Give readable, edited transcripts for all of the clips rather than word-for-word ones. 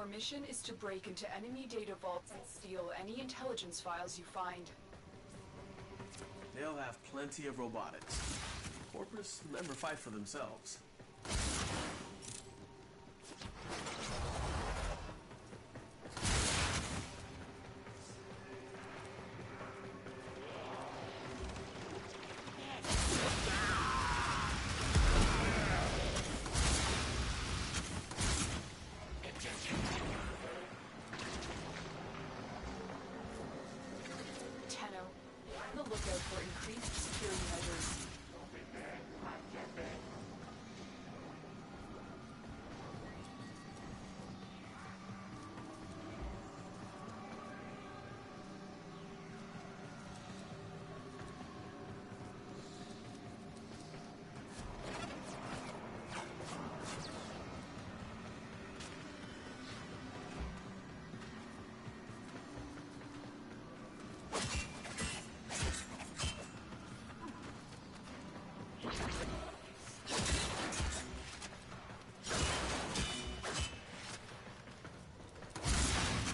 Your mission is to break into enemy data vaults and steal any intelligence files you find. They'll have plenty of robotics. Corpus never fight for themselves. On the lookout for increased security measures.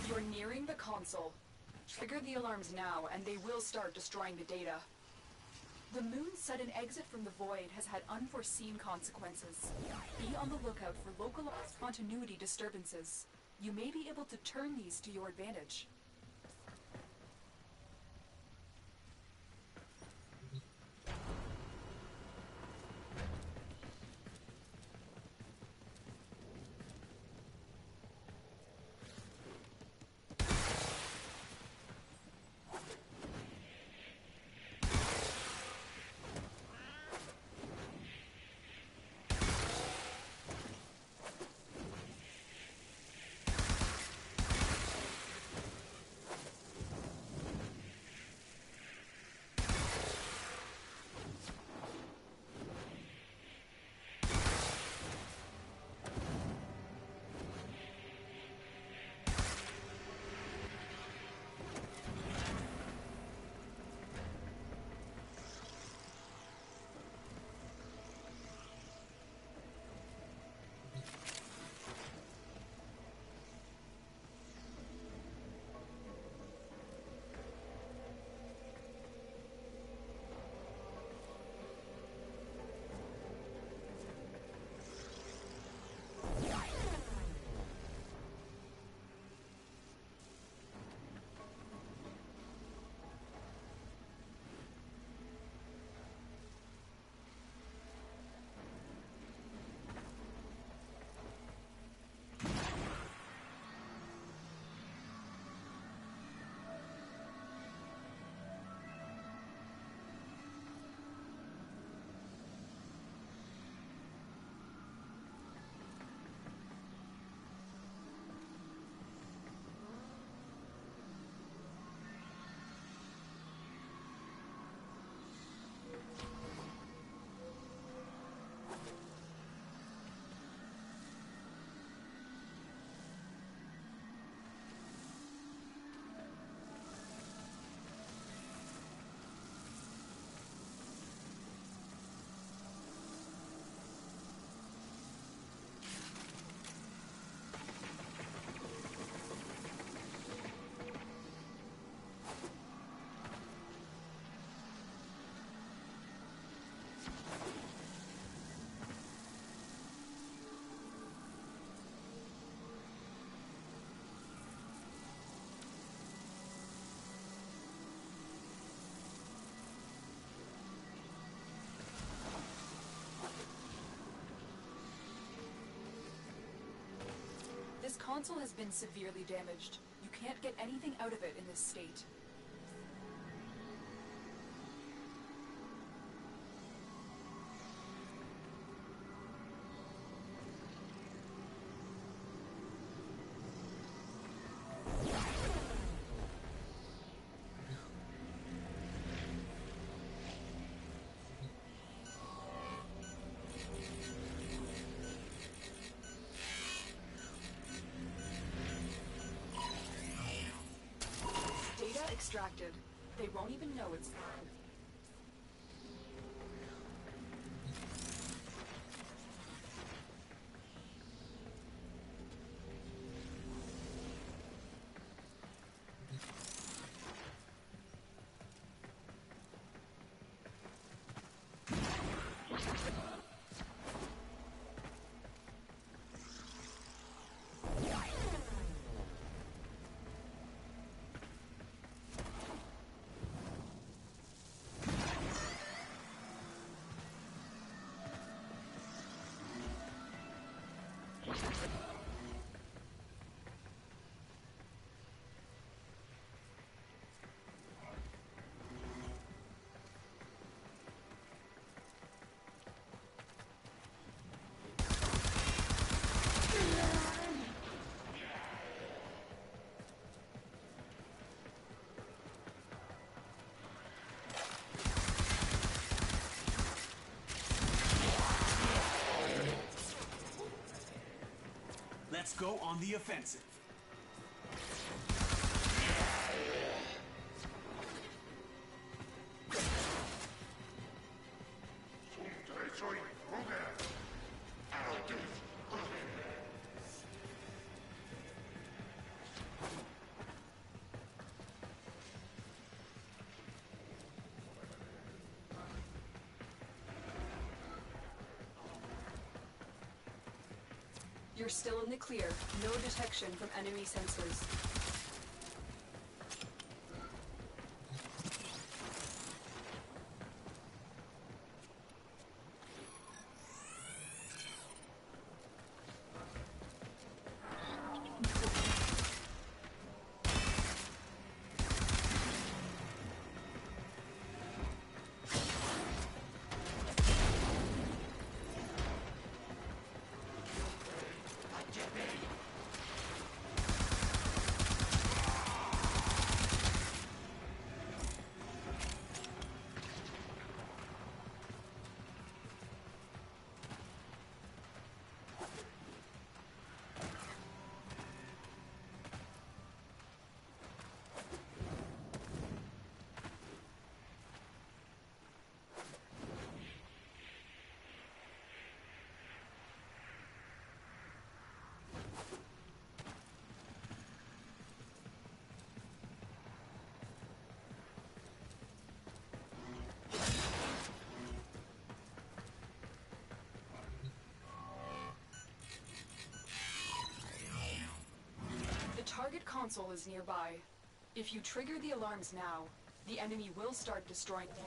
You're nearing the console. Trigger the alarms now, and they will start destroying the data. The moon's sudden exit from the void has had unforeseen consequences. Be on the lookout for localized continuity disturbances. You may be able to turn these to your advantage. This console has been severely damaged. You can't get anything out of it in this state. Data extracted. They won't even know it's gone. Let's go on the offensive. You're still in the clear. No detection from enemy sensors. The target console is nearby. If you trigger the alarms now, the enemy will start destroying them.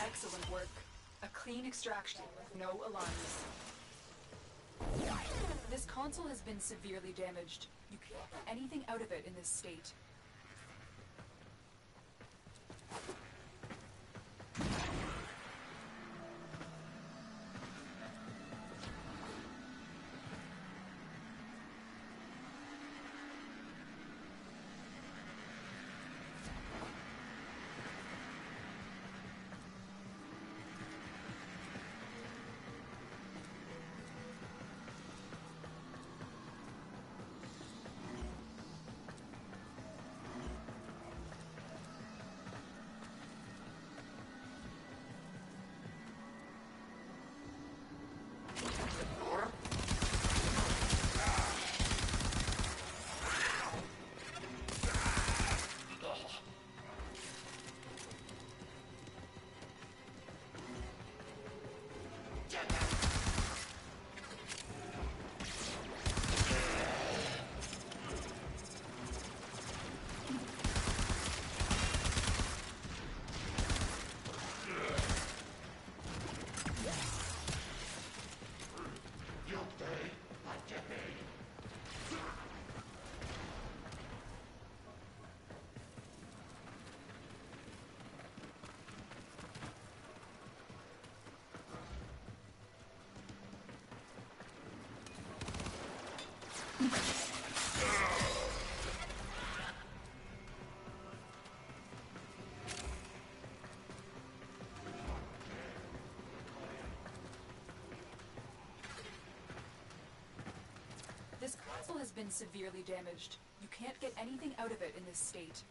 Excellent work. A clean extraction with no alarms. This console has been severely damaged. You can't get anything out of it in this state. This console has been severely damaged. You can't get anything out of it in this state.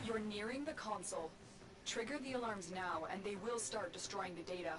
You're nearing the console. Trigger the alarms now, and they will start destroying the data.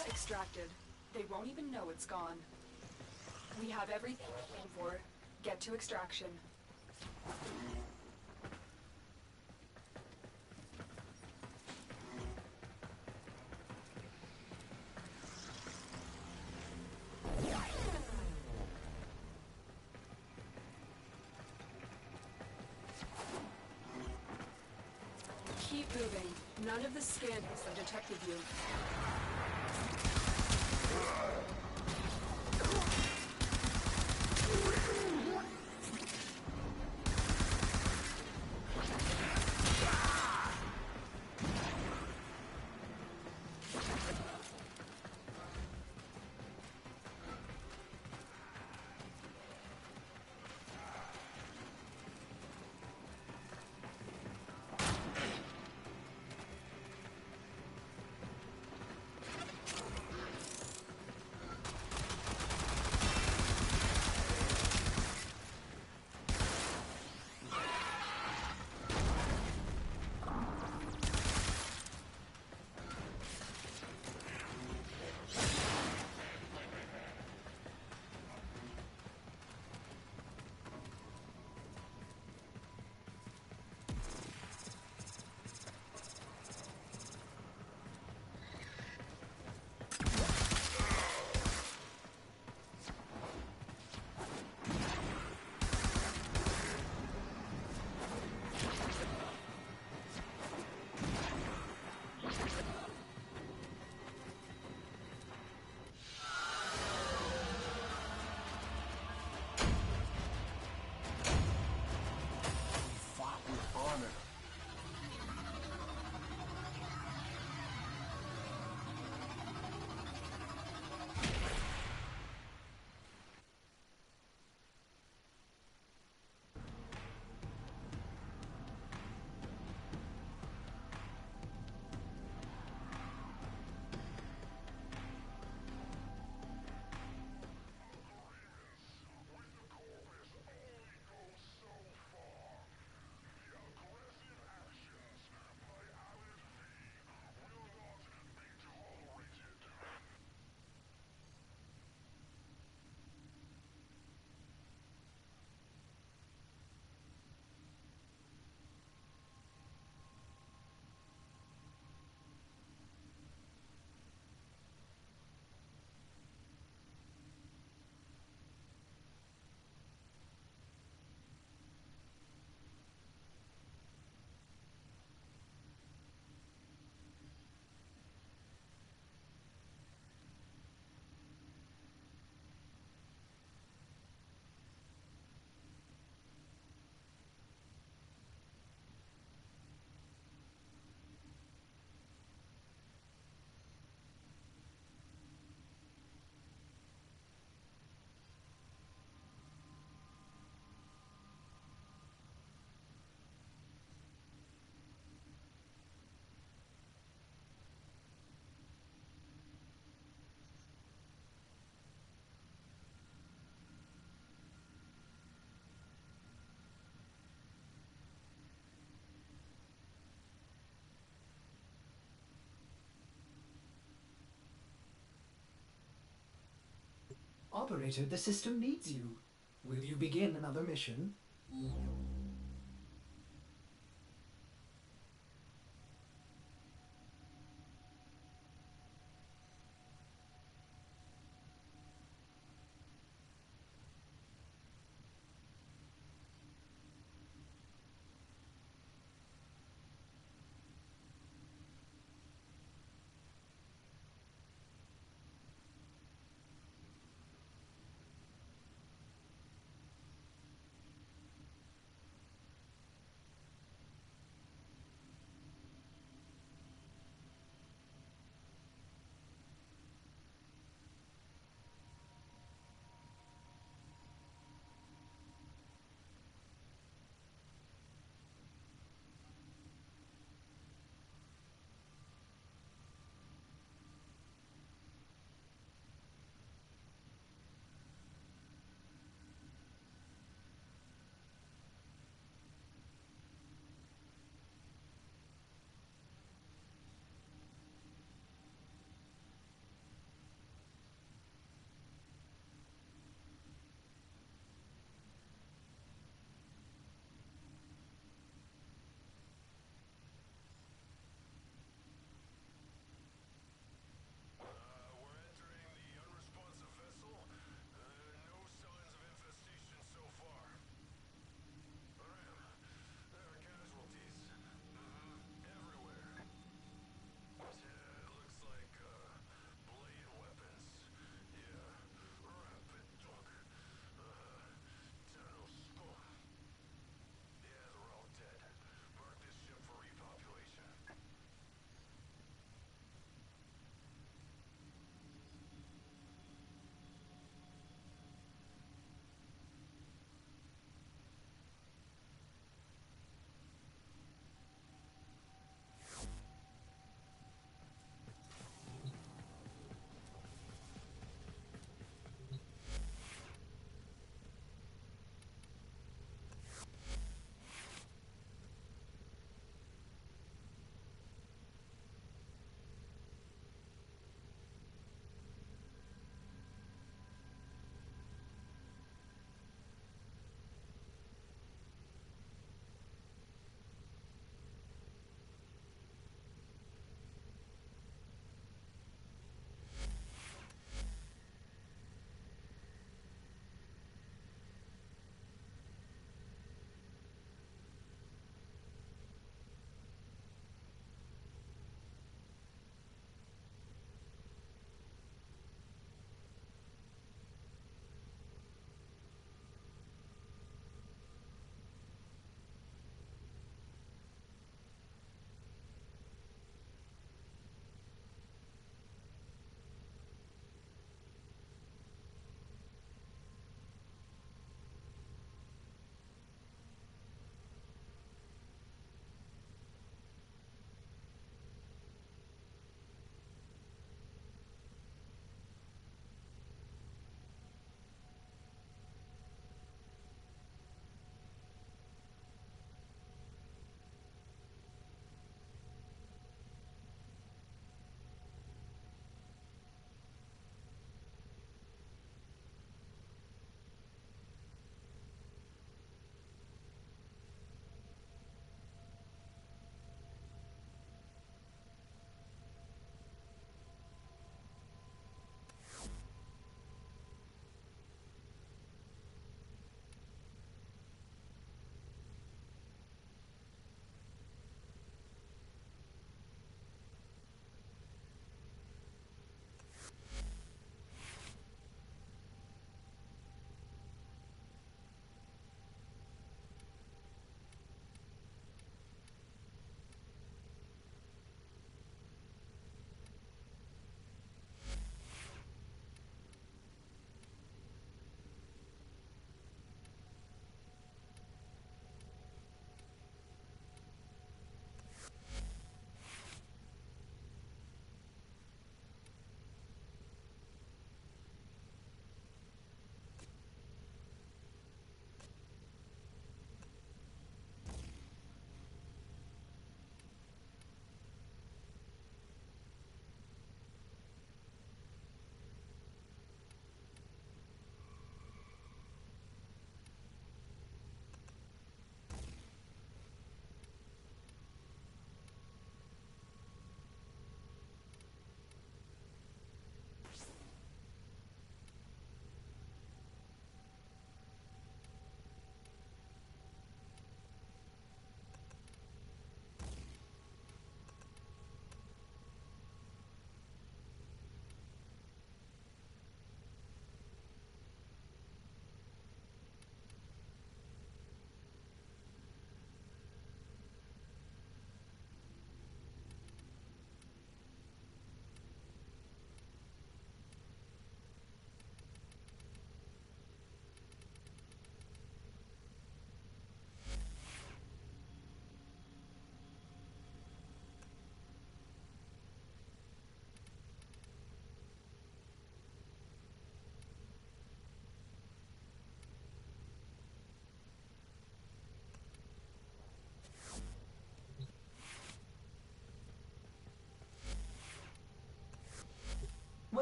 Extracted. They won't even know it's gone. We have everything we're looking for. Get to extraction. Keep moving. None of the scanners have detected you. Operator, the system needs you. Will you begin another mission?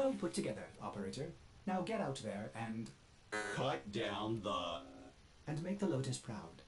Well put together, operator. Now get out there and... Cut down the... and make the Lotus proud.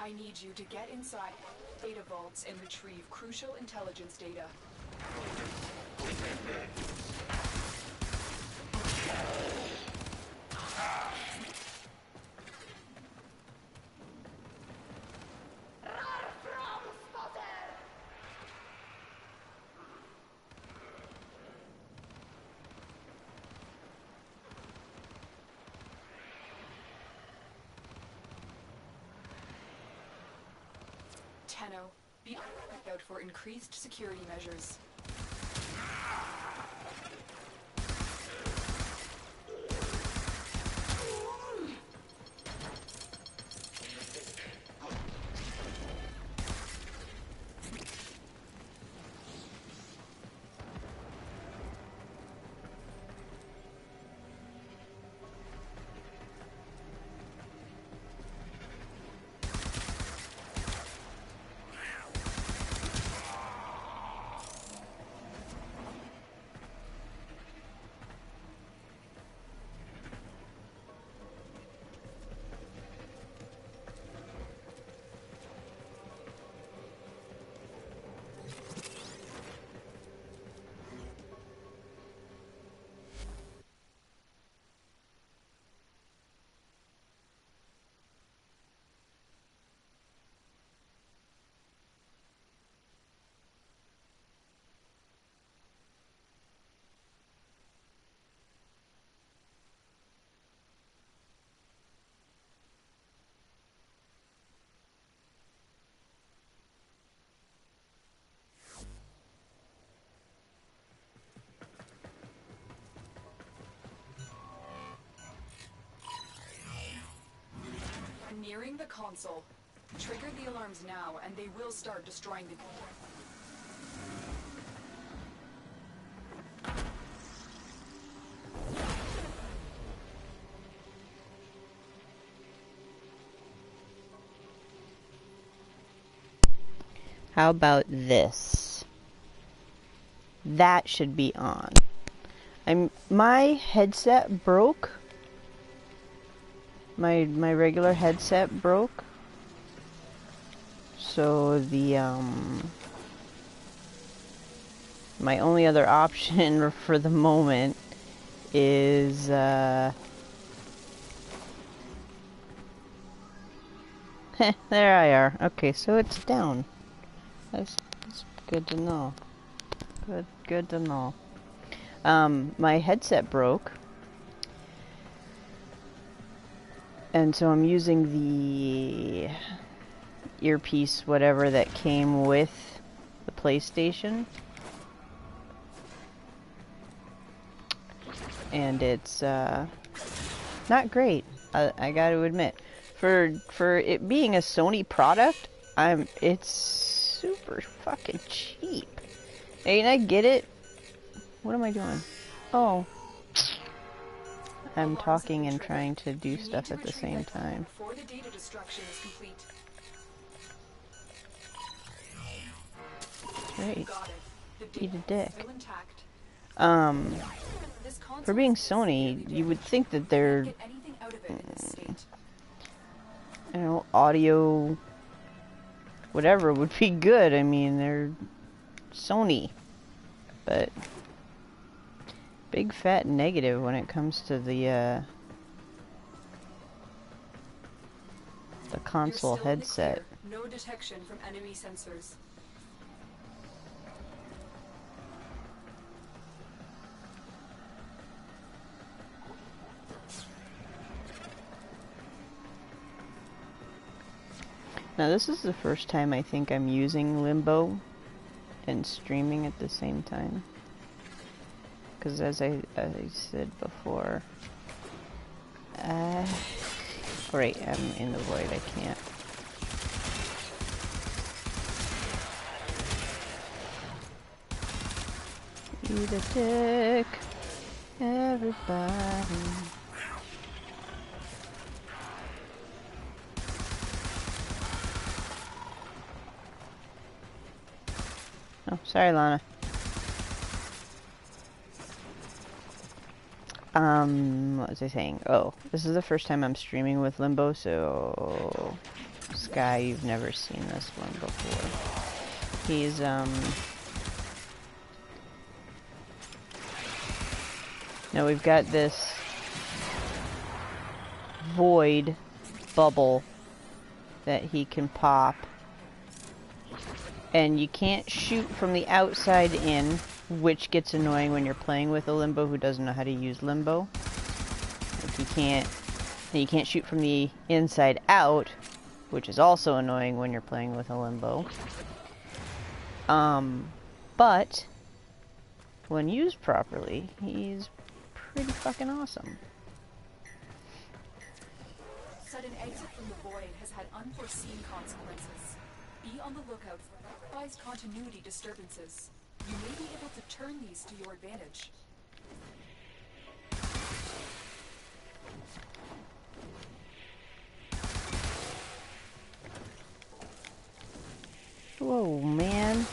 I need you to get inside data vaults and retrieve crucial intelligence data. Tenno, be out for increased security measures. Nearing the console. Trigger the alarms now, and they will start destroying the... How about this? That should be on. My headset broke. My regular headset broke. So my only other option for the moment is there I are. Okay, so it's down. That's good to know. Good to know. My headset broke. And so I'm using the earpiece, whatever, that came with the PlayStation. And it's not great, I gotta admit. For it being a Sony product, it's super fucking cheap. And I get it. What am I doing? Oh. I'm talking and trying to do stuff at the same time. Before the data destruction is complete. Great. Eat a dick. Still intact. For being Sony, you would think that they're, you know, audio, whatever would be good. I mean, they're Sony, but big fat negative when it comes to the console headset. No detection from enemy sensors. Now this is the first time I think I'm using Limbo and streaming at the same time. Because as I said before, right, I'm in the void, I can't. Eat a dick, everybody. Oh, sorry, Lana. What was I saying? Oh, this is the first time I'm streaming with Limbo, so Sky, you've never seen this one before. He's, now we've got this void bubble that he can pop. And you can't shoot from the outside in, which gets annoying when you're playing with a Limbo who doesn't know how to use Limbo. Like you can't shoot from the inside out, which is also annoying when you're playing with a Limbo. But when used properly, he's pretty fucking awesome. Sudden exit from the void has had unforeseen consequences. Be on the lookout for otherwise continuity disturbances. You may be able to turn these to your advantage. Whoa, man.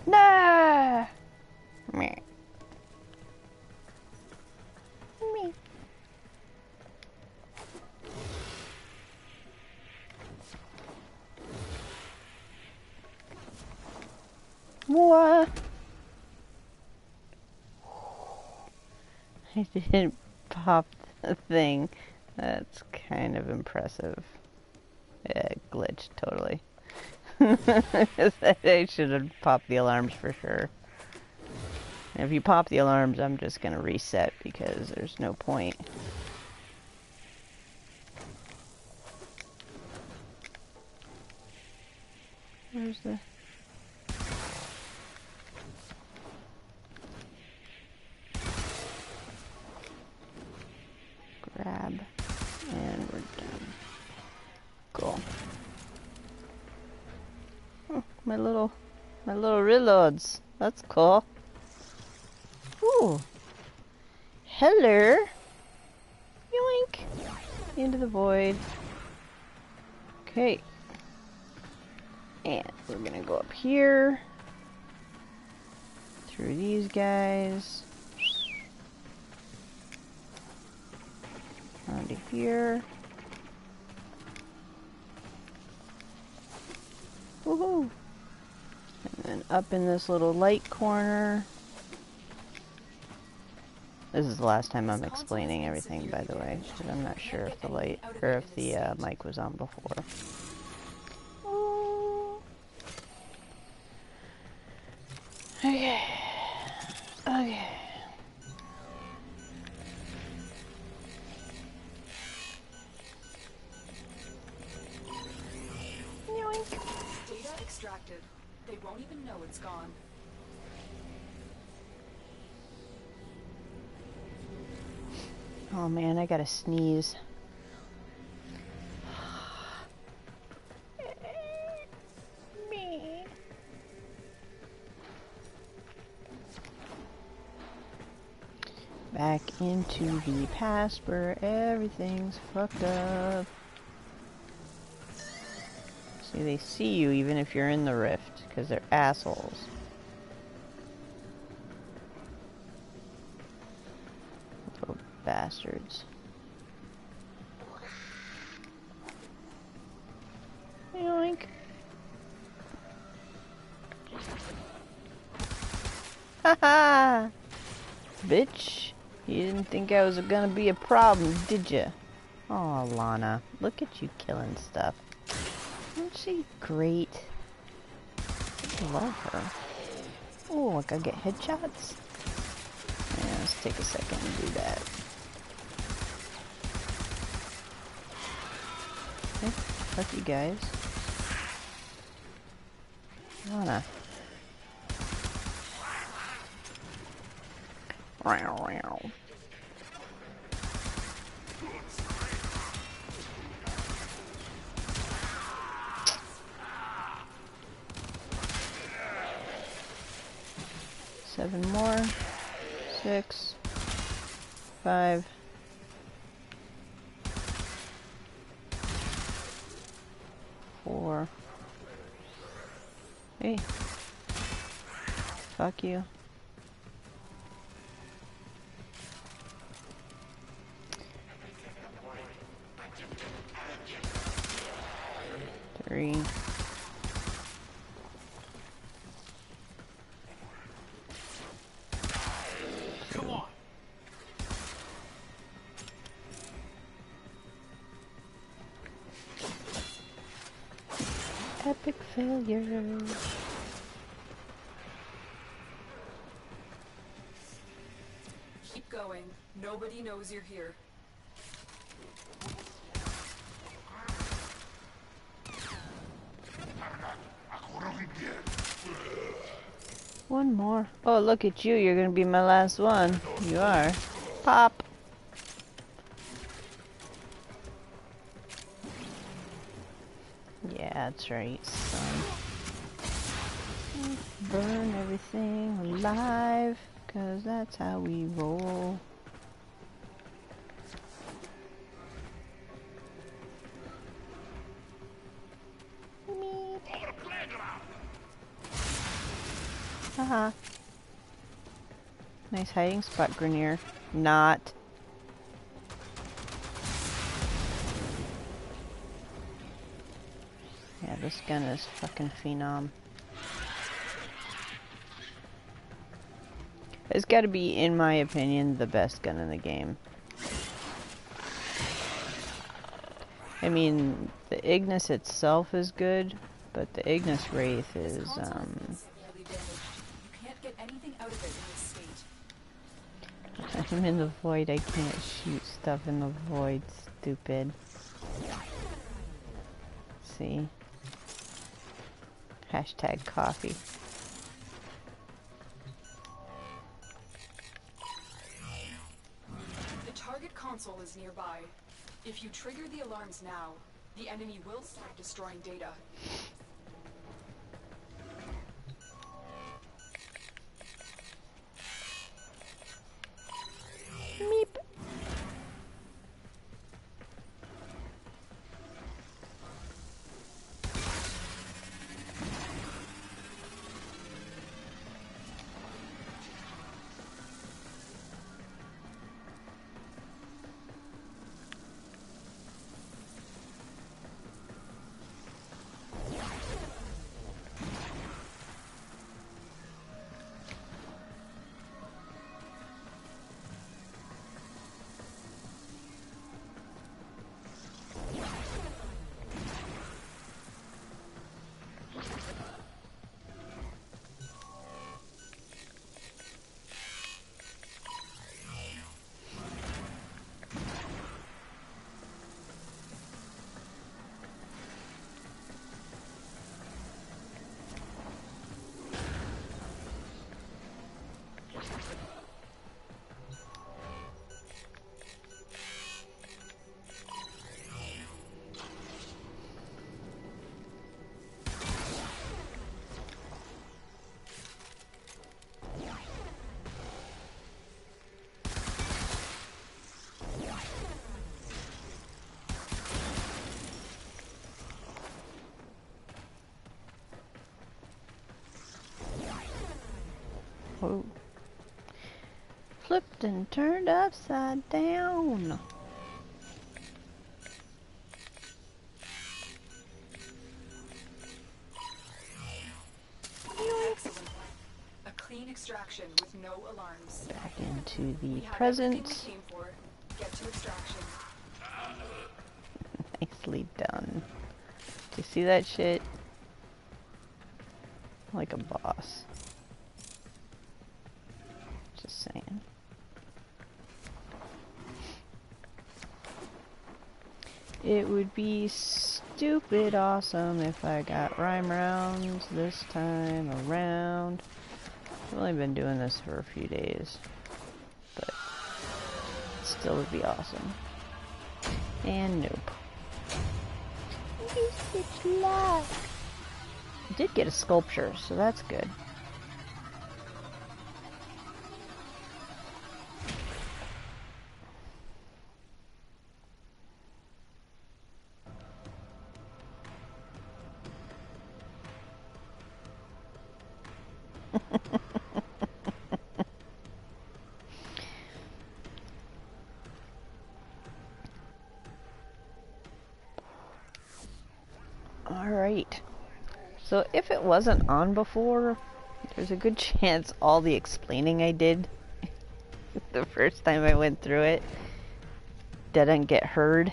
Nah! Meh. Meh. What? I didn't pop the thing. That's kind of impressive. Yeah, glitched totally. I should have popped the alarms for sure. And if you pop the alarms, I'm just gonna reset because there's no point. Where's the... grab, and we're done. my little reloads. That's cool. Ooh. Hello. Yoink. Into the void. Okay. And we're gonna go up here. Through these guys. Onto here. Woohoo! And then up in this little light corner. This is the last time I'm explaining everything, by the way, because I'm not sure if the light or if the mic was on before. Ooh. Okay. Okay. Yoink. Data extracted. They won't even know it's gone. Oh man, I gotta sneeze. Me. Back into the past where everything's fucked up. See, they see you even if you're in the rift, because they're assholes. Little bastards. Yoink. Haha! Bitch, you didn't think I was gonna be a problem, did ya? Oh, Lana, look at you killing stuff. Isn't she great? I love her. Oh, I gotta get headshots? Yeah, let's take a second and do that. Okay, fuck you guys. Lana. Row, row. Seven more. 6. 5. 4. Hey. Fuck you. 3. Come on. Epic failure. Keep going. Nobody knows you're here. One more. Oh, look at you. You're gonna be my last one. You are. Pop. Yeah, that's right, son. Burn everything alive, 'cause that's how we roll. Haha. Nice hiding spot, Grenier. Not. Yeah, this gun is fucking phenom. It's gotta be, in my opinion, the best gun in the game. I mean, the Ignis itself is good, but the Ignis Wraith is, I'm in the void, I can't shoot stuff in the void, stupid. See? Hashtag coffee. The target console is nearby. If you trigger the alarms now, the enemy will start destroying data. and turned upside down. Excellent. A clean extraction with no alarms. Back into the We have present. everything we came for. Get to extraction. Nicely done. Do you see that shit? Like a boss. Just saying. It would be stupid awesome if I got rhyme rounds this time around. I've only been doing this for a few days, but it still would be awesome. And nope. I did get a sculpture, so that's good. Alright. So if it wasn't on before, there's a good chance all the explaining I did the first time I went through it didn't get heard.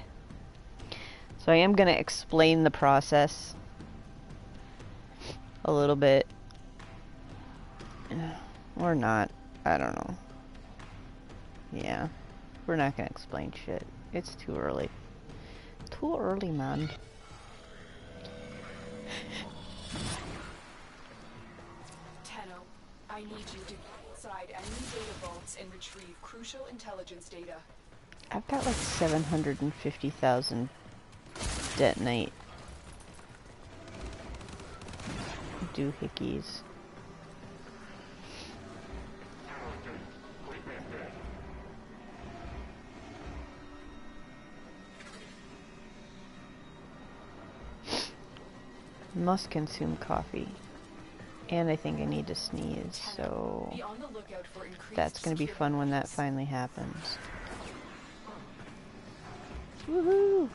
So I am going to explain the process a little bit. Or not. I don't know. Yeah. We're not going to explain shit. It's too early. Too early, man. Tenno, I need you to go inside enemy data vaults and retrieve crucial intelligence data. I've got like 750,000 detonate doohickeys. Must consume coffee. And I think I need to sneeze, so Be on the lookout for increased that's gonna be fun when that finally happens. Woohoo!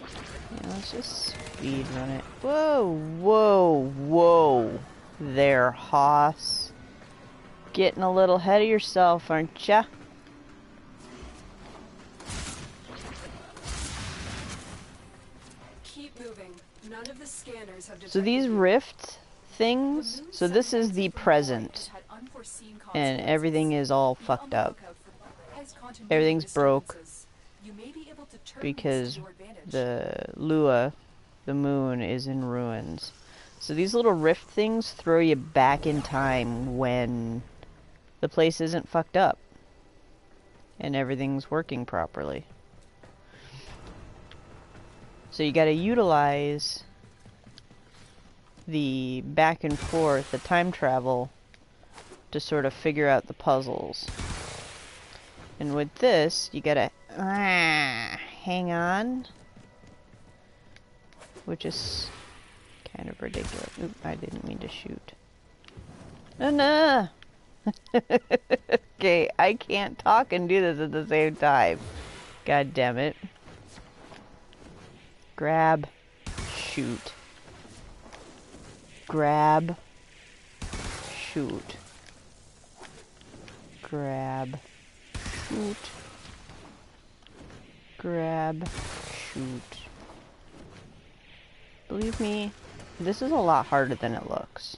Yeah, let's just speed run it. Whoa, whoa, whoa! There, Hoss. Getting a little ahead of yourself, aren't ya? Keep moving. None of the scanners have So these rift things, so this is the present, and everything is all fucked up. Everything's broke because the Lua, the moon, is in ruins. So these little rift things throw you back in time when the place isn't fucked up and everything's working properly. So you gotta utilize the back and forth, the time travel, to sort of figure out the puzzles. And with this, you gotta hang on, which is kind of ridiculous. Oop, I didn't mean to shoot. No! Okay, I can't talk and do this at the same time. God damn it. Grab, shoot. Grab, shoot. Grab, shoot. Grab, shoot. Believe me, this is a lot harder than it looks.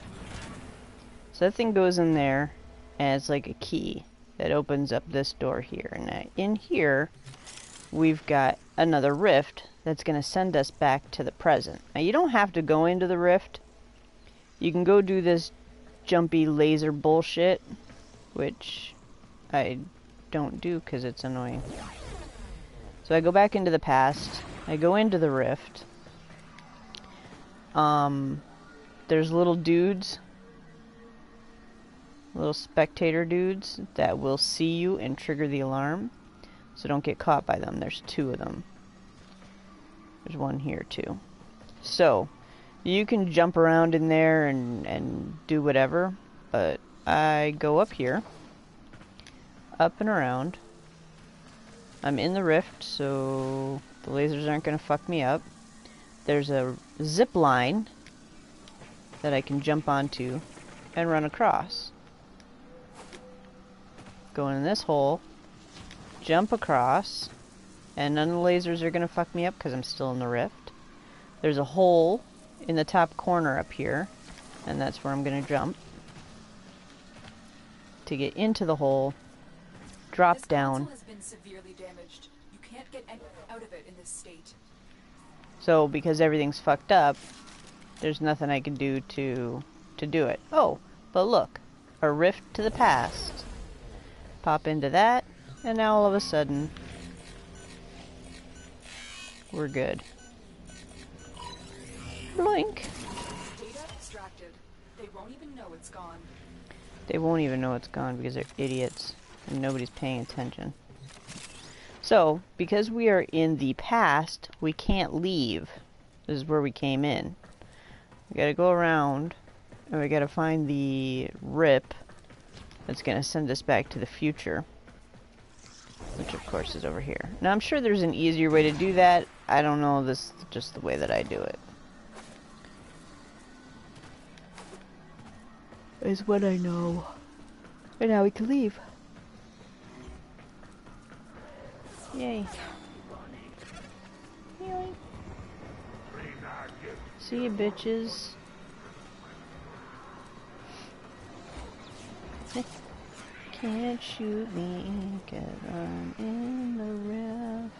So that thing goes in there, and it's like a key that opens up this door here. And in here, we've got another rift that's going to send us back to the present. Now, you don't have to go into the rift. You can go do this jumpy laser bullshit, which I don't do because it's annoying. So I go back into the past. I go into the rift. There's little dudes, little spectator dudes that will see you and trigger the alarm. So don't get caught by them. There's two of them. There's one here too. So you can jump around in there and do whatever, but I go up here up and around. I'm in the rift, so the lasers aren't going to fuck me up. There's a zip line that I can jump onto and run across. Go in this hole, jump across, and none of the lasers are going to fuck me up because I'm still in the rift. There's a hole in the top corner up here, and that's where I'm going to jump. To get into the hole, drop down. This console has been severely damaged. You can't get out of it in this state. So because everything's fucked up, there's nothing I can do to do it. Oh, but look, a rift to the past. Pop into that, and now all of a sudden, we're good. Blink. Data extracted. They won't even know it's gone. They won't even know it's gone because they're idiots and nobody's paying attention. So, because we are in the past, we can't leave. This is where we came in. We gotta go around, and we gotta find the rip that's gonna send us back to the future. Which, of course, is over here. Now, I'm sure there's an easier way to do that. I don't know, this is just the way that I do it. Is what I know. And now we can leave. Yay. Yay. See you, bitches. Can't shoot me, 'cause I'm in the rift.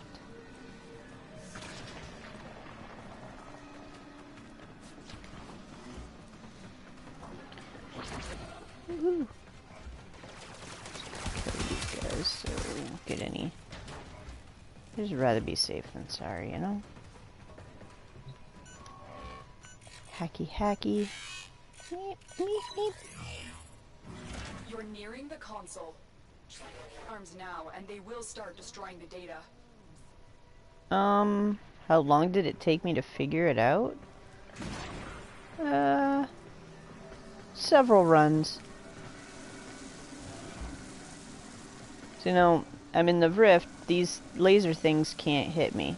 Woohoo! Kill these guys so we won't get any. I'd just rather be safe than sorry, you know? Hacky hacky. Meep, meep, meep. You're nearing the console. Arms now, and they will start destroying the data. How long did it take me to figure it out? Several runs. So, you know, I'm in the rift, these laser things can't hit me.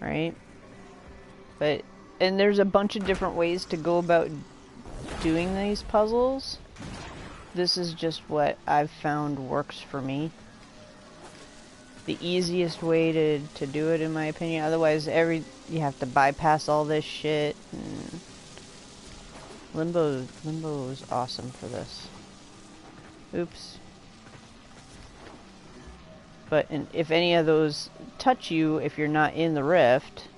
Right? But, and there's a bunch of different ways to go about doing these puzzles. This is just what I've found works for me. The easiest way to do it, in my opinion. Otherwise, you have to bypass all this shit. And Limbo is awesome for this. Oops. But if any of those touch you, if you're not in the rift,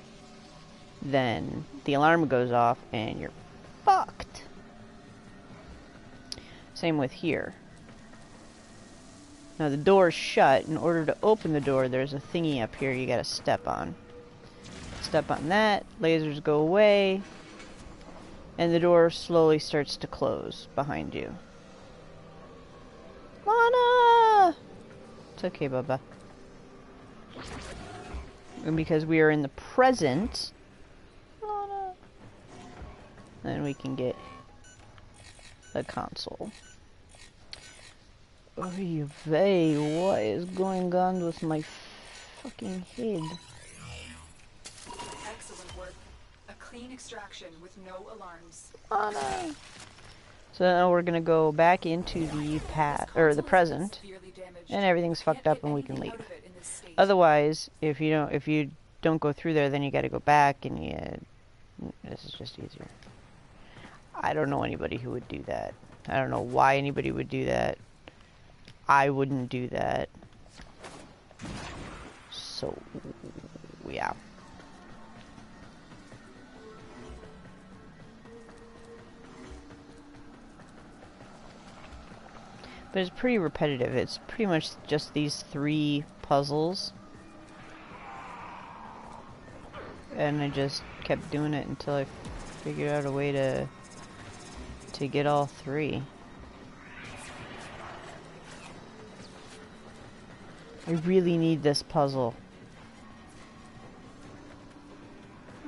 then the alarm goes off and you're fucked. Same with here. Now the door's shut. In order to open the door, there's a thingy up here you gotta step on. Step on that, lasers go away, and the door slowly starts to close behind you. Lana! It's okay, Bubba. And because we are in the present, Lana, then we can get the console. Oy vey, what is going on with my fucking head? Excellent work. A clean extraction with no alarms. Oh no. So now we're gonna go back into the past or the present, and everything's fucked up, and we can leave. Otherwise, if you don't go through there, then you got to go back, and this is just easier. I don't know anybody who would do that. I don't know why anybody would do that. I wouldn't do that. So, yeah. But it's pretty repetitive. It's pretty much just these 3 puzzles. And I just kept doing it until I figured out a way to get all 3. I really need this puzzle.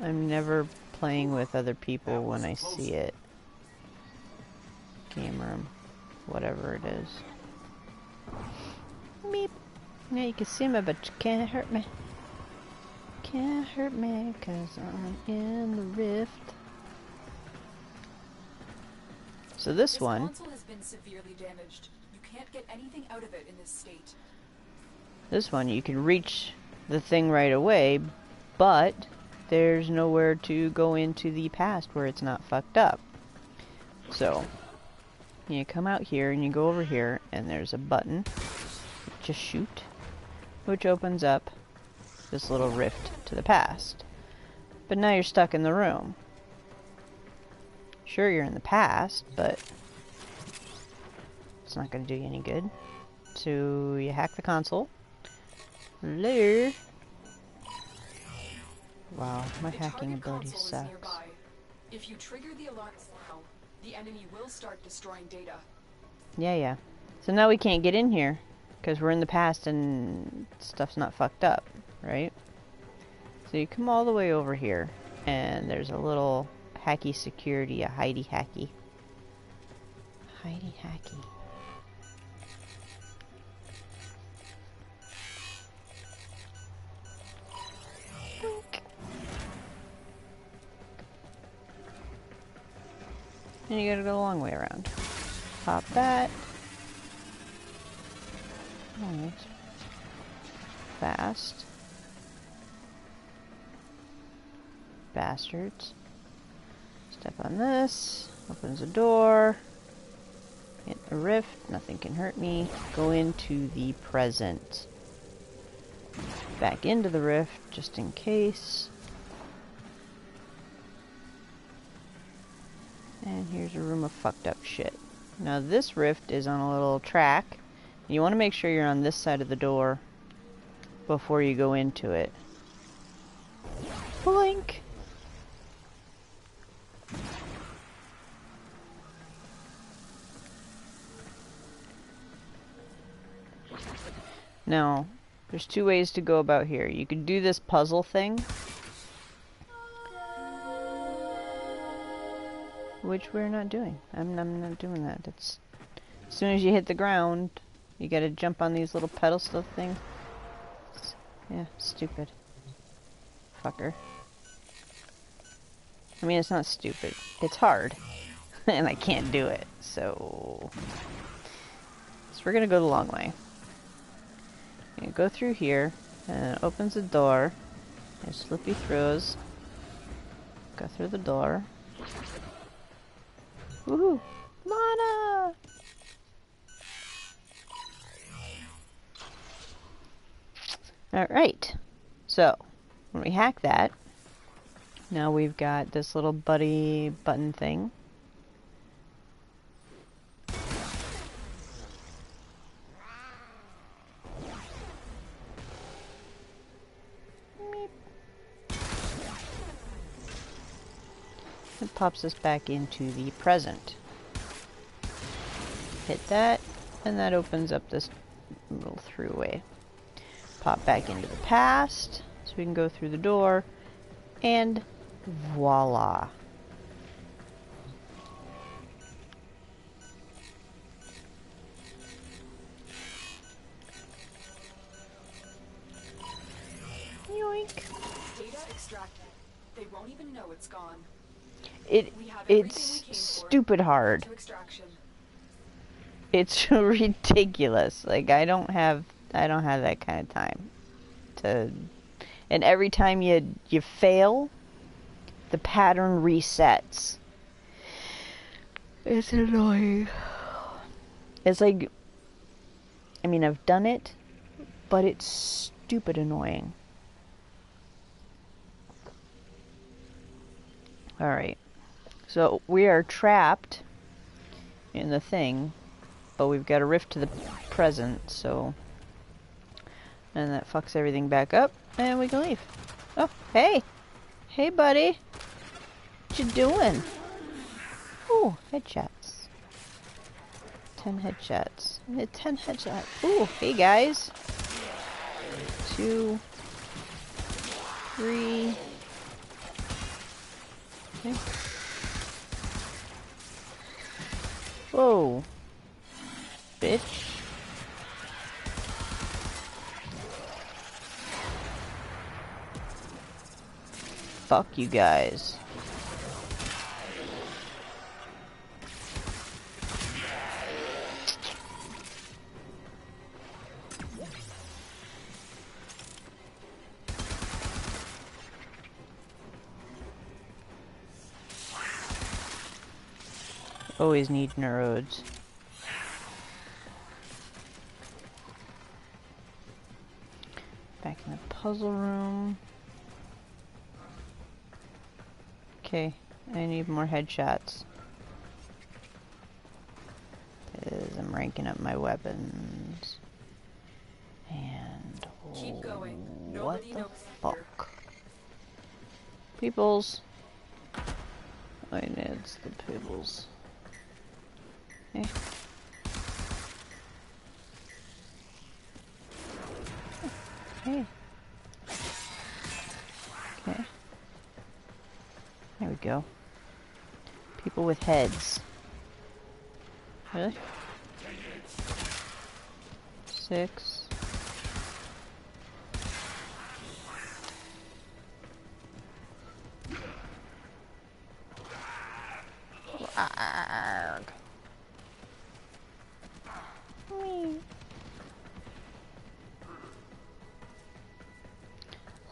I'm never playing with other people when I see it. Game room. Whatever it is. Meep. Now you can see me, but you can't hurt me. Can't hurt me, cause I'm in the rift. So this one... console has been severely damaged. You can't get anything out of it in this state. This one, you can reach the thing right away, but there's nowhere to go into the past where it's not fucked up. So, you come out here and you go over here, and there's a button. Just shoot. Which opens up this little rift to the past. But now you're stuck in the room. Sure, you're in the past, but it's not going to do you any good. So you hack the console. Later. Wow, my hacking ability sucks. If you trigger the alarms now, the enemy will start destroying data. Yeah. So now we can't get in here because we're in the past and stuff's not fucked up, right? So you come all the way over here and there's a little hacky security, a hidey hacky. Hidey hacky. And you gotta go the long way around. Pop that. Alright. Fast. Bastards. Step on this. Opens a door. Hit a rift. Nothing can hurt me. Go into the present. Back into the rift, just in case. And here's a room of fucked up shit. Now this rift is on a little track. You want to make sure you're on this side of the door before you go into it. Blink! Now, there's two ways to go about here. You could do this puzzle thing, which we're not doing. I'm not doing that. That's as soon as you hit the ground, you gotta jump on these little pedal stuff things. Yeah, stupid. Fucker. I mean, it's not stupid. It's hard. And I can't do it. So we're gonna go the long way. You go through here, and it opens the door. There's slippy throws. Go through the door. Woohoo! Mana! Alright. So, when we hack that, now we've got this little buddy button thing. It pops us back into the present. Hit that, and that opens up this little throughway. Pop back into the past, so we can go through the door, and voila. Yoink. Data extracted. They won't even know it's gone. It's stupid hard. It's ridiculous. Like I don't have that kind of time to. And every time you fail, the pattern resets. It's annoying. It's like, I mean, I've done it, but it's stupid annoying. Alright. So we are trapped in the thing, but we've got a rift to the present, so... And that fucks everything back up, and we can leave. Oh, hey! Hey, buddy! What you doing? Ooh, headshots. 10 headshots. 10 headshots. Ooh, hey guys! 2... 3... Okay. Whoa. Bitch. Fuck you guys. Always need neurodes. Back in the puzzle room. Okay, I need more headshots. Because I'm ranking up my weapons. And Keep going. what Nobody the knows here. fuck? Peoples. I need the peoples. Okay. Hey. Okay. There we go. People with heads. Really? 6.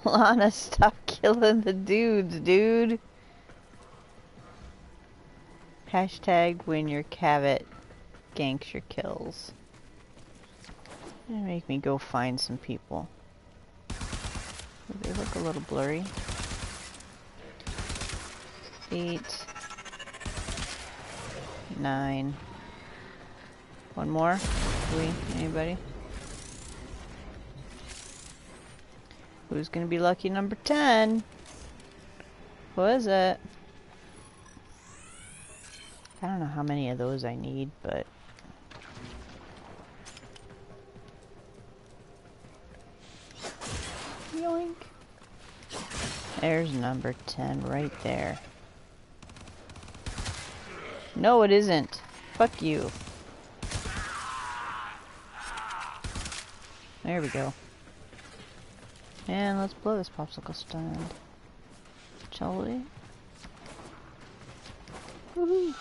Lana, stop killing the dudes, dude. Hashtag when your cavet ganks your kills. Gonna make me go find some people. They look a little blurry. 8. 9. One more? Anybody? Who's gonna be lucky number 10? Who is it? I don't know how many of those I need, but... Yoink. There's number 10 right there. No, it isn't. Fuck you. There we go. And let's blow this popsicle stand. Shall we? Woohoo!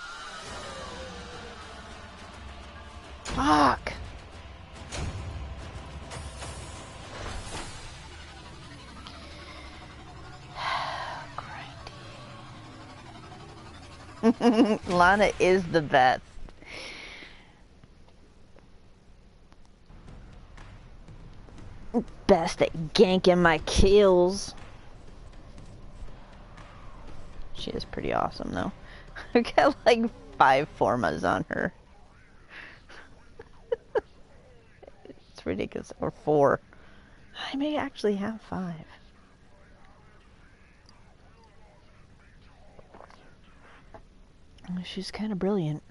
Fuck! Grindy. Lana is the best. Best at ganking my kills. She is pretty awesome though. I got like 5 formas on her. It's ridiculous. Or 4. I may actually have 5. She's kind of brilliant.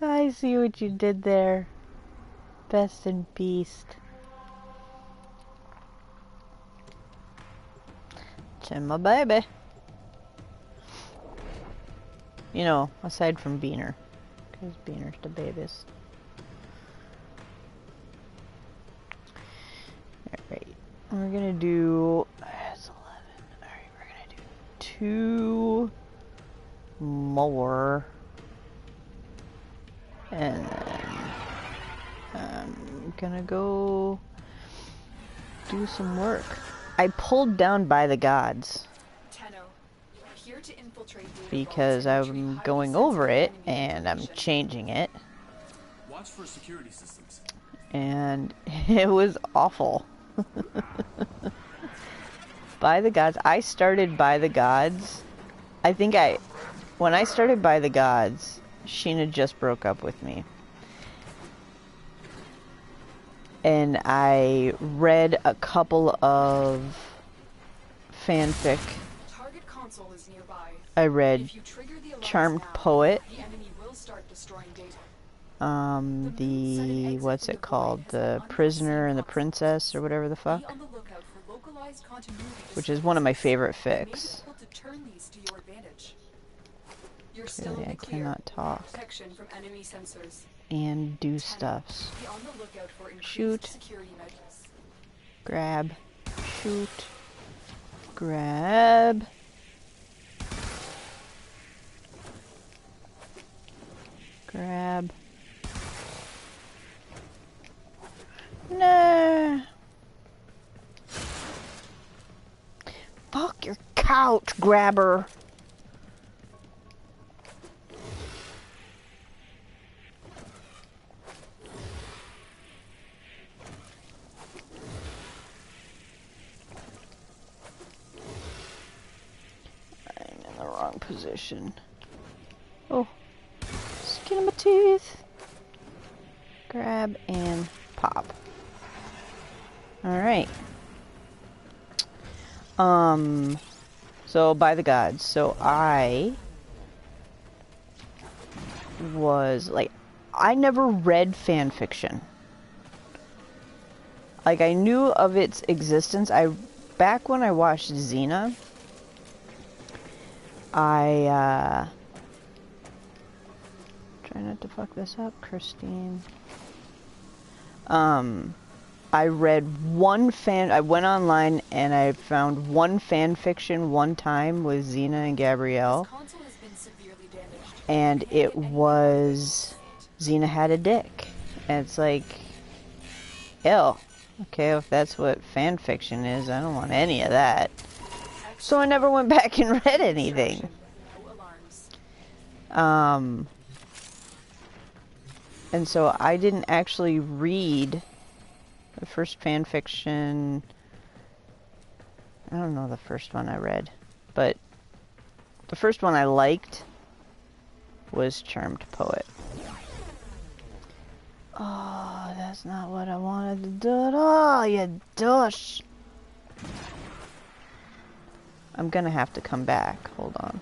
I see what you did there. Best and beast. Chin my baby. You know, aside from Beaner. Because Beaner's the babies. Alright. We're gonna do... That's 11. Alright, we're gonna do 2 more. And then I'm gonna go do some work. I pulled down by the gods Here to infiltrate because I'm going over it and I'm changing it. Watch for security systems. And it was awful. By the gods. I started by the gods. When I started by the gods, Sheena just broke up with me. And I read a couple of fanfic. Target console is nearby. I read If you trigger the alarms Charmed now, Poet. the enemy will start destroying data. What's it called? The Prisoner and the Princess, or whatever the fuck. Be on the lookout for localized continuity Which is one of my favorite You may be fics. able to turn these to your advantage. You're still Clearly in I the clear. cannot talk Protection from enemy sensors. and do stuffs. Be on the lookout for increased shoot, security measures. grab, shoot, grab. Grab. Nah. Fuck your couch, grabber. I'm in the wrong position. Oh. Skin of my teeth. Grab and pop. Alright. So by the gods. So I was like, I never read fan fiction. Like, I knew of its existence. Back when I watched Xena, try not to fuck this up, Christine. I read I went online and I found one fan fiction one time with Xena and Gabrielle. Console has been severely damaged. And it was Xena had a dick. And it's like, ew. Okay, if that's what fan fiction is, I don't want any of that. So I never went back and read anything. And so I didn't actually read the first fan fiction. I don't know the first one I read, but the first one I liked was Charmed Poet. Oh, that's not what I wanted to do at all, you douche. I'm gonna have to come back. Hold on.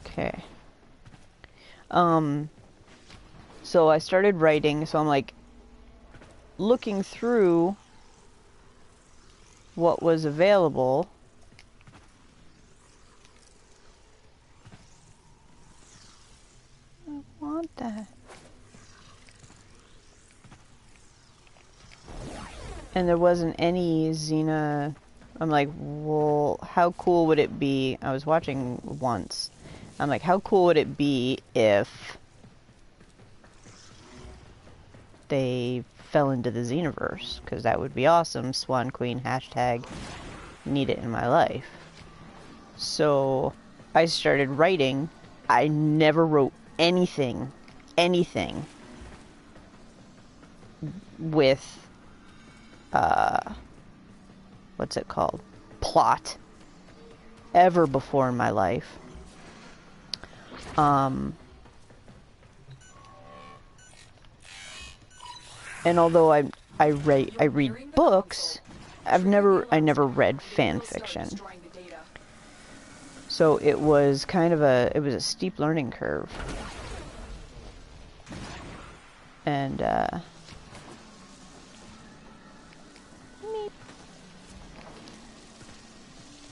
Okay. So I started writing, so I'm like looking through what was available. I want that. And there wasn't any Xena. I'm like, well, how cool would it be? I was watching once. I'm like, how cool would it be if they fell into the Xenoverse? Because that would be awesome. Swan Queen, hashtag, need it in my life. So I started writing. I never wrote anything with, what's it called? Plot. Ever before in my life. And although I read books, I never read fan fiction. So it was kind of a steep learning curve. And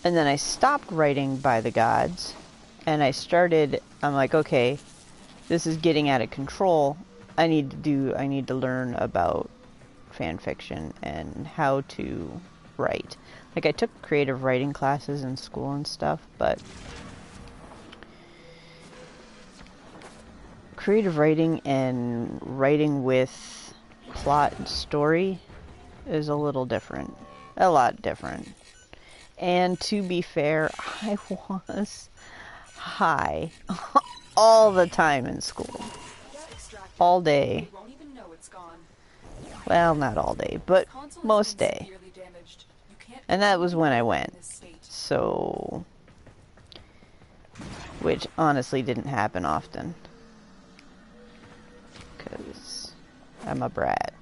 then I stopped writing By the Gods, and I'm like, okay, this is getting out of control. I need to learn about fan fiction and how to write. Like, I took creative writing classes in school and stuff, but creative writing and writing with plot and story is a little different. A lot different. And to be fair, I was high all the time in school. All day. Well, not all day, but most day. And that was when I went. So, which honestly didn't happen often. Because I'm a brat.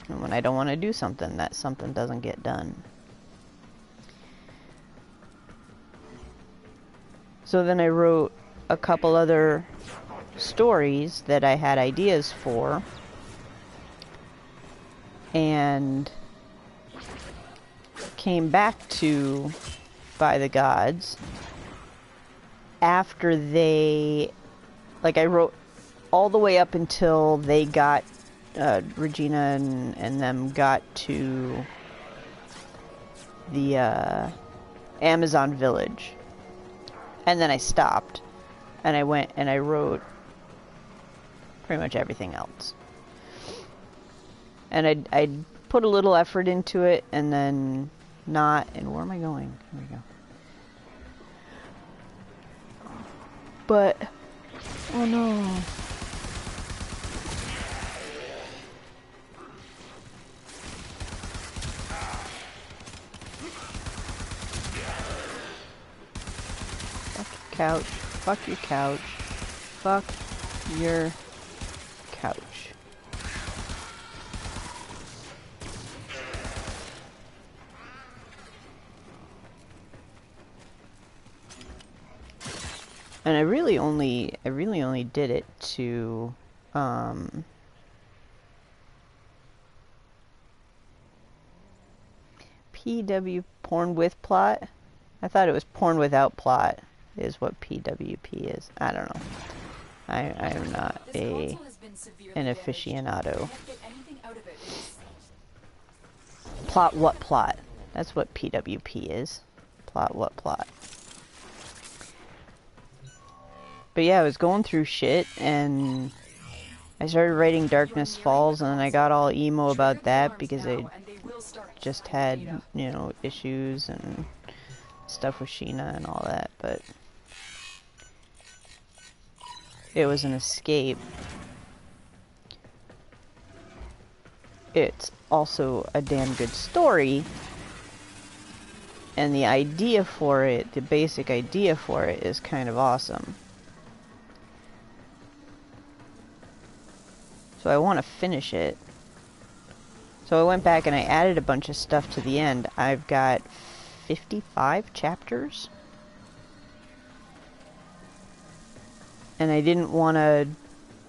And when I don't want to do something, that something doesn't get done. So then I wrote a couple other stories that I had ideas for, and came back to By the Gods after I wrote all the way up until they got, Regina and them got to the, Amazon village. And then I stopped. And I went and I wrote pretty much everything else. And I'd put a little effort into it, and then not... And where am I going? Here we go. But... Oh no. Fuck your couch. Fuck your couch. Fuck your couch. And I really only did it to, PW porn with plot? I thought it was porn without plot is what PWP is. I don't know. I am not an aficionado. Plot what plot? That's what PWP is. Plot what plot? But yeah, I was going through shit, and I started writing Darkness Falls, and I got all emo about that because I just had, you know, issues and stuff with Sheena and all that, but it was an escape. It's also a damn good story, and the idea for it, the basic idea for it, is kind of awesome. So I want to finish it. So I went back and I added a bunch of stuff to the end. I've got 55 chapters. And I didn't want to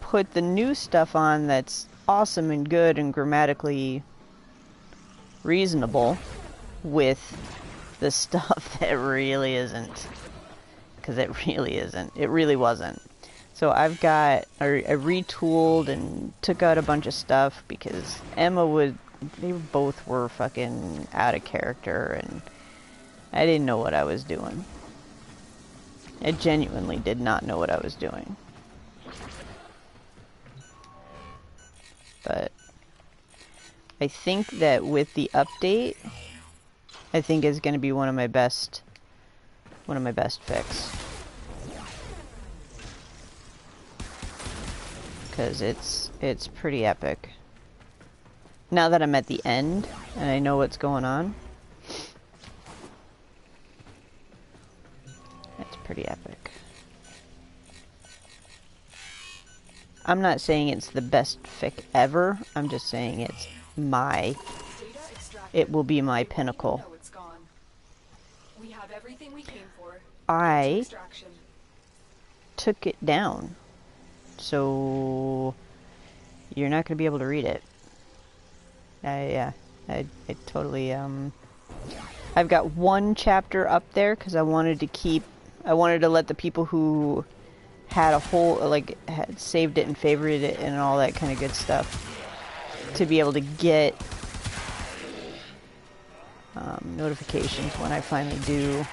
put the new stuff on that's awesome and good and grammatically reasonable with the stuff that really isn't. Because it really isn't. It really wasn't. So I retooled and took out a bunch of stuff because they both were fucking out of character, and I didn't know what I was doing. I genuinely did not know what I was doing. But I think that with the update, I think is going to be one of my best fix. Because it's pretty epic. Now that I'm at the end and I know what's going on, it's pretty epic. I'm not saying it's the best fic ever. I'm just saying it will be my pinnacle. I took it down. So you're not going to be able to read it. I totally, I've got one chapter up there because I wanted to let the people who had had saved it and favorited it and all that kind of good stuff to be able to get notifications when I finally do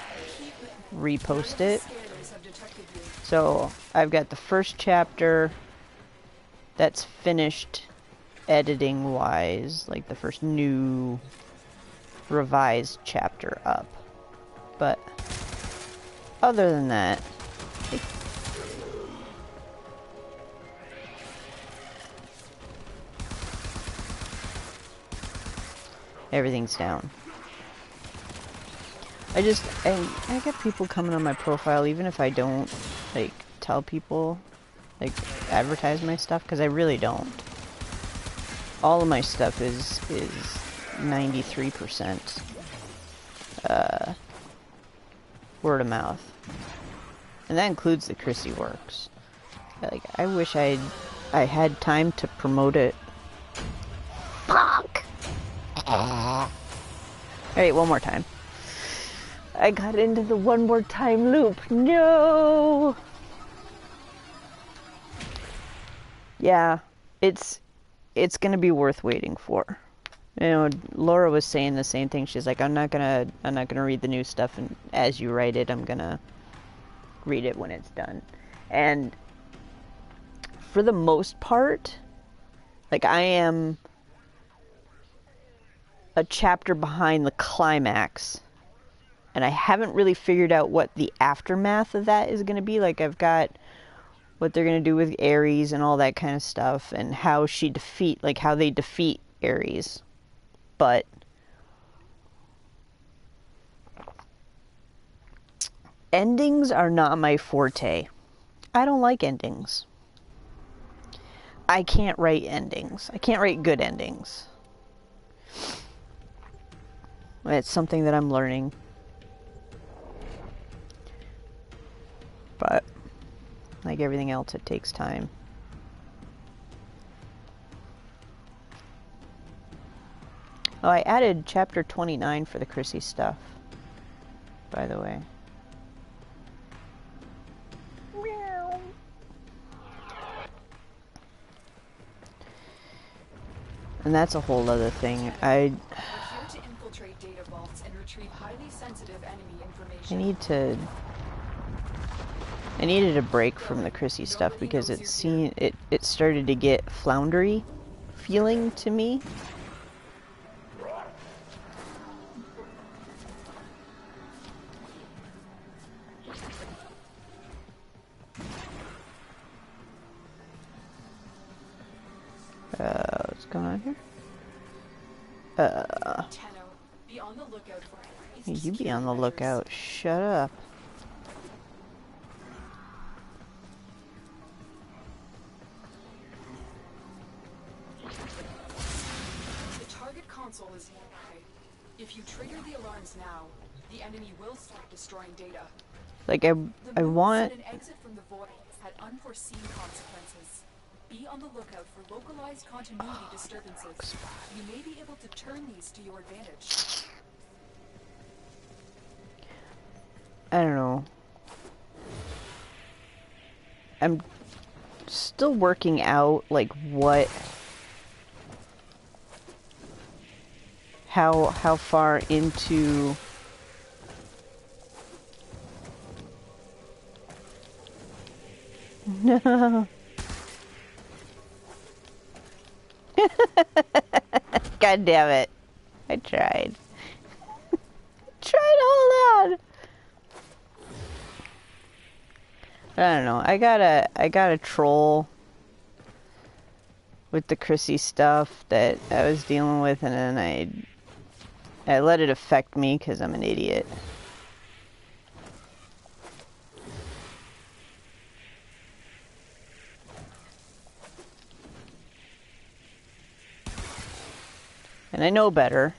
repost it. So I've got the first chapter that's finished editing wise, like the first new revised chapter up. But other than that, everything's down. I get people coming on my profile even if I don't like tell people, like advertise my stuff, because I really don't. All of my stuff is 93% word of mouth, and that includes the Chrissy works. Like, I wish I had time to promote it. Fuck. Alright, one more time. I got into the one more time loop. No! Yeah, it's gonna be worth waiting for. You know, Laura was saying the same thing. She's like, I'm not gonna read the new stuff, and as you write it, I'm gonna read it when it's done. And for the most part, like, I am a chapter behind the climax, and I haven't really figured out what the aftermath of that is gonna be. Like, I've got what they're gonna do with Ares and all that kind of stuff, and how they defeat Ares. But endings are not my forte. I don't like endings. I can't write endings. I can't write good endings. It's something that I'm learning. But like everything else, it takes time. Oh, I added chapter 29 for the Chrissy stuff, by the way. Meow. And that's a whole other thing. We're here to infiltrate data vaults and retrieve highly sensitive enemy information. I needed a break from the Chrissy stuff because it started to get floundery feeling to me. What's going on here? Be on the lookout for You be on the lookout. Shut up. The target console is nearby. If you trigger the alarms now, the enemy will start destroying data. Like, I want... An exit from the void had unforeseen consequences. Be on the lookout for localized continuity disturbances. You may be able to turn these to your advantage. I don't know. I'm still working out, like, how far into... No. God damn it. I tried. Tried to hold on. I don't know. I got a troll with the Chrissy stuff that I was dealing with, and then I let it affect me because I'm an idiot. And I know better,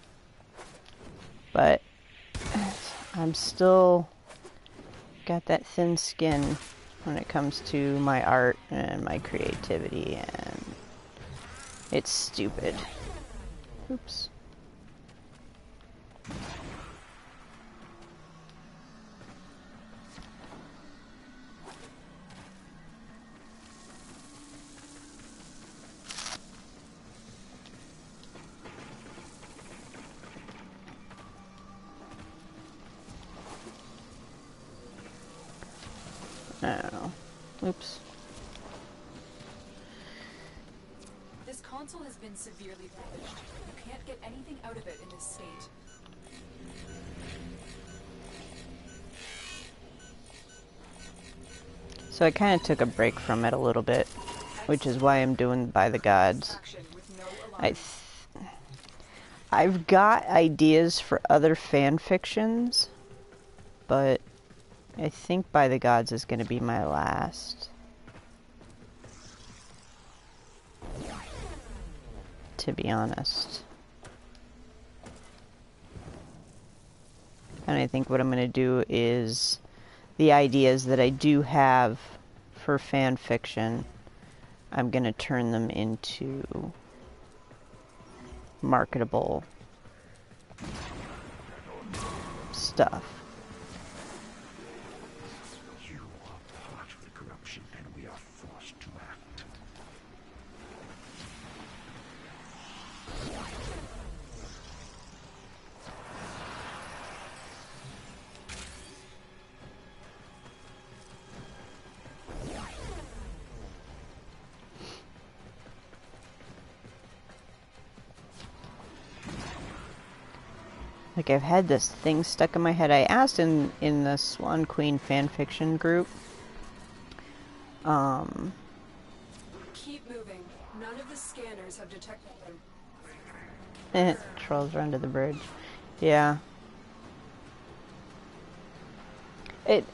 but I'm still got that thin skin when it comes to my art and my creativity, and it's stupid. Oops. I don't know. Oops. This console has been severely damaged. You can't get anything out of it in this state. So I kind of took a break from it a little bit, which is why I'm doing By the Gods. I've got ideas for other fan fictions, but I think By the Gods is going to be my last. To be honest. And I think what I'm going to do is the ideas that I do have for fan fiction, I'm going to turn them into marketable stuff. You are part of the corruption, and we are forced to act. Like, I've had this thing stuck in my head. I asked in the Swan Queen fanfiction group. Keep moving. None of the scanners have detected them. Trolls are under the bridge. Yeah.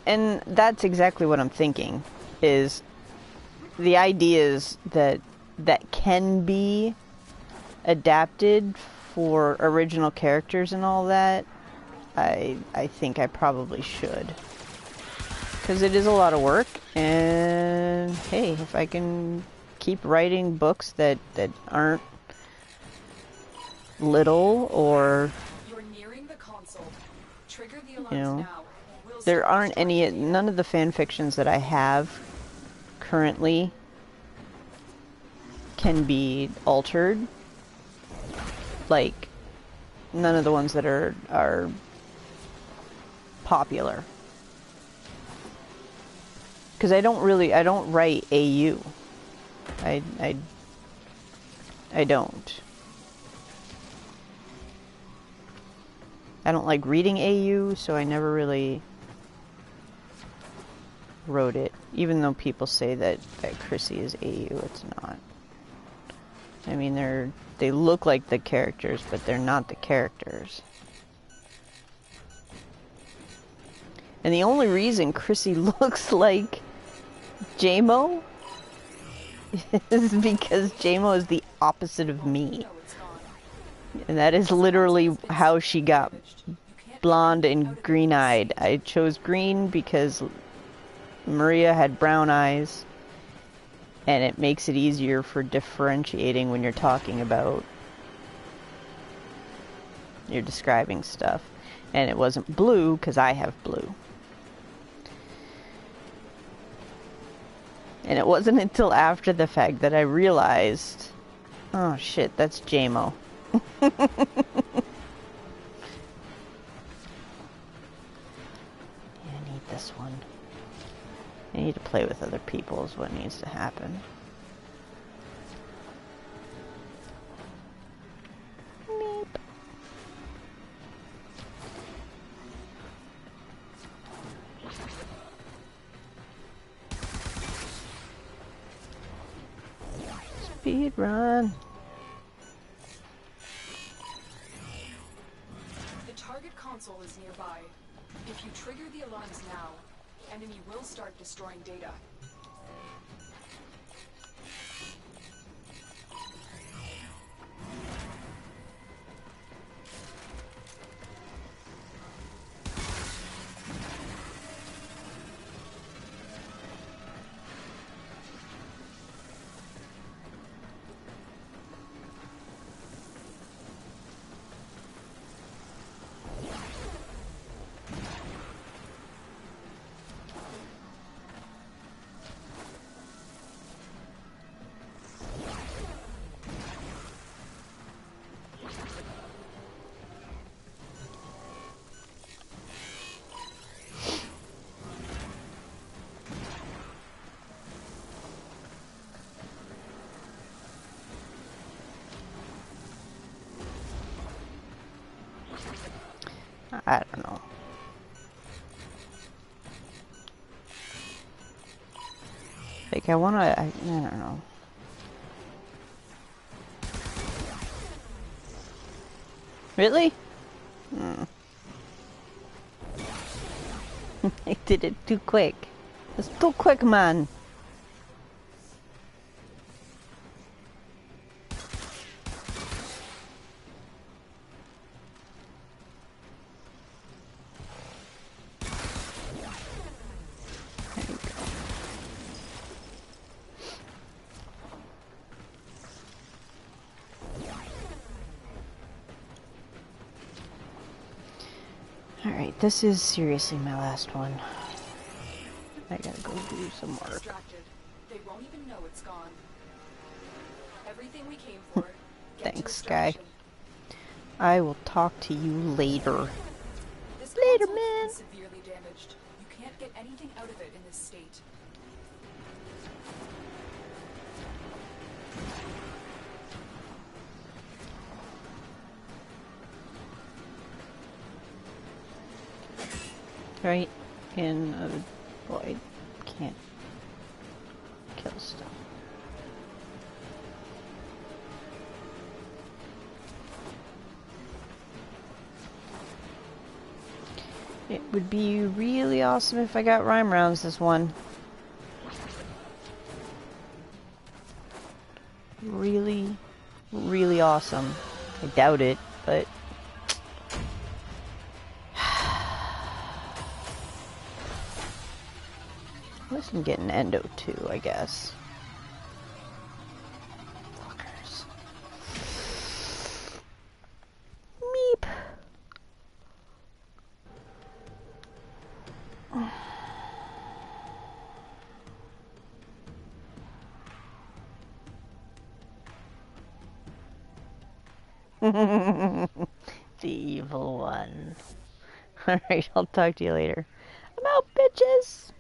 And that's exactly what I'm thinking, is the ideas that can be adapted for original characters and all that. I think I probably should, because it is a lot of work, and hey, if I can keep writing books that aren't little, or You're nearing the console. Trigger the alarms you know, now. We'll there start aren't any, destroying none of the fan fictions that I have currently can be altered. Like, none of the ones that are popular. Because I don't write AU. I don't. I don't like reading AU, so I never really wrote it. Even though people say that Chrissy is AU, it's not. I mean, they look like the characters, but they're not the characters. And the only reason Chrissy looks like JMO is because JMO is the opposite of me. And that is literally how she got blonde and green-eyed. I chose green because Maria had brown eyes, and it makes it easier for differentiating when you're talking about, you're describing stuff. And it wasn't blue because I have blue. And it wasn't until after the fact that I realized, oh shit, that's JMO. I need this one. I need to play with other people is what needs to happen. Meep. Speed run. The target console is nearby. If you trigger the alarms now, enemy will start destroying data. I don't know. Like, I don't know. Really? I did it too quick. It's too quick, man. Alright, this is seriously my last one. I gotta go do some work. Distracted. They won't even know it's gone. Everything we came for. Get to Thanks, Sky. extraction. I will talk to you later. This Later, console man. is severely damaged. You can't get anything out of it in this state. right in a void. Can't kill stuff. It would be really awesome if I got rhyme rounds this one. Really, really awesome. I doubt it, but... Unless I'm getting Endo too, I guess. Fuckers. Meep. The evil one. Alright, I'll talk to you later. I'm out, bitches!